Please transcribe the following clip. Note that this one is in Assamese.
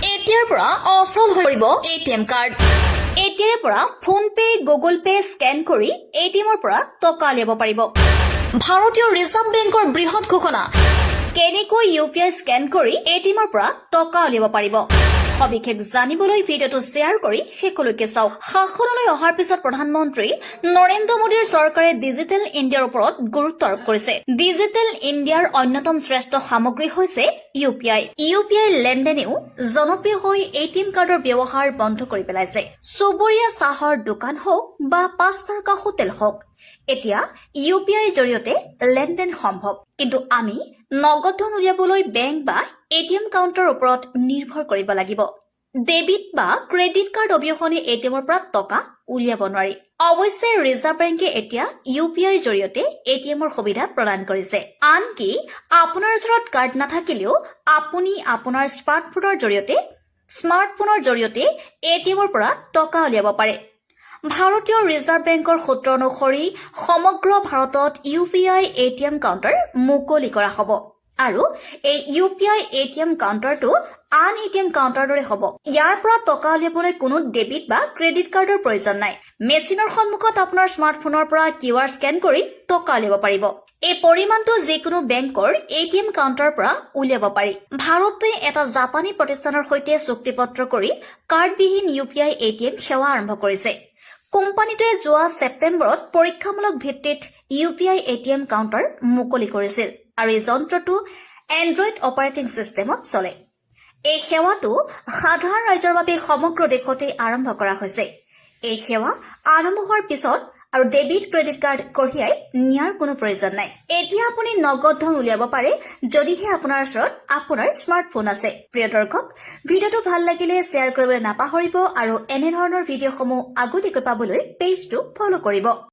এতিয়াৰ পৰা অচল হৈ পৰিব এটিএম কাৰ্ড। এতিয়াৰ পৰা phone pay, Google pay scan কৰি এটিএমৰ পৰা টকা উলিয়াব পাৰিব। ভাৰতীয় ৰিজাৰ্ভ বেংকৰ বৃহৎ ঘোষণা, কেনেকৈ ইউপিআই স্কেন কৰি এটিএমৰ পৰা টকা উলিয়াব পাৰিব। সবিশেষ জানিবলৈ ভিডিঅ'টো শ্বেয়াৰ কৰি শেষলৈকে চাওক। শাসনলৈ অহাৰ পিছত প্ৰধানমন্ত্ৰী নৰেন্দ্ৰ মোদীৰ চৰকাৰে ডিজিটেল ইণ্ডিয়াৰ ওপৰত গুৰুত্ব আৰোপ কৰিছে। ডিজিটেল ইণ্ডিয়াৰ অন্যতম শ্ৰেষ্ঠ সামগ্ৰী হৈছে ইউপিআই। ইউপিআই লেনদেনেও জনপ্ৰিয় হৈ এটিএম কাৰ্ডৰ ব্যৱহাৰ বন্ধ কৰি পেলাইছে। চুবুৰীয়া চাহৰ দোকান হওক বা 5 তাৰকা হোটেল হওক, এতিয়া ইউপিআইৰ জৰিয়তে লেনদেন সম্ভৱ। কিন্তু আমি নগদ ধন উলিয়াবলৈ বেংক বা এটিএম কাউণ্টাৰৰ ওপৰত নিৰ্ভৰ কৰিব লাগিব। ডেবিট বা ক্ৰেডিট কাৰ্ড অবিহনে এটিএমৰ পৰা টকা উলিয়াব নোৱাৰি। অৱশ্যে ৰিজাৰ্ভ বেংকে এতিয়া ইউপিআইৰ জৰিয়তে এটিএমৰ সুবিধা প্ৰদান কৰিছে। আনকি আপোনাৰ ওচৰত কাৰ্ড নাথাকিলেও আপুনি আপোনাৰ স্মাৰ্টফোনৰ জৰিয়তে এটিএমৰ পৰা টকা উলিয়াব পাৰে। ভাৰতীয় ৰিজাৰ্ভ বেংকৰ সূত্ৰ অনুসৰি সমগ্ৰ ভাৰতত ইউপিআই এটিএম কাউণ্টাৰ মুকলি কৰা হ'ব আৰু এই ইউপিআই এটিএম কাউণ্টাৰটো আন এটিএম কাউণ্টাৰৰ দৰে হ'ব। ইয়াৰ পৰা টকা উলিয়াবলৈ কোনো ডেবিট বা ক্ৰেডিট কাৰ্ডৰ প্ৰয়োজন নাই। মেচিনৰ সন্মুখত আপোনাৰ স্মাৰ্টফোনৰ পৰা কিউআৰ স্কেন কৰি টকা উলিয়াব পাৰিব। এই পৰিমাণটো যিকোনো বেংকৰ এটিএম কাউণ্টাৰৰ পৰা উলিয়াব পাৰি। ভাৰতে এটা জাপানী প্ৰতিষ্ঠানৰ সৈতে চুক্তিপত্ৰ কৰি কাৰ্ডবিহীন ইউপিআই এটিএম সেৱা আৰম্ভ কৰিছে। কোম্পানীটোৱে যোৱা ছেপ্টেম্বৰত পৰীক্ষামূলক ভিত্তিত ইউপিআই এটিএম কাউণ্টাৰ মুকলি কৰিছিল আৰু এই যন্ত্ৰটো এণ্ড্ৰইড অপাৰেটিং চিষ্টেমত চলে। এই সেৱাটো সাধাৰণ ৰাইজৰ বাবে সমগ্ৰ দেশতে আৰম্ভ কৰা হৈছে। এই সেৱা আৰম্ভ হোৱাৰ পিছত আৰু ডেবিট ক্ৰেডিট কাৰ্ড কঢ়িয়াই নিয়াৰ কোনো প্ৰয়োজন নাই। এতিয়া আপুনি নগদ ধন উলিয়াব পাৰে যদিহে আপোনাৰ ওচৰত আপোনাৰ স্মাৰ্টফোন আছে। প্ৰিয় দৰ্শক, ভিডিঅ'টো ভাল লাগিলে শ্বেয়াৰ কৰিবলৈ নাপাহৰিব আৰু এনেধৰণৰ ভিডিঅ'সমূহ আগতীয়াকৈ পাবলৈ পেজটো ফ'ল' কৰিব।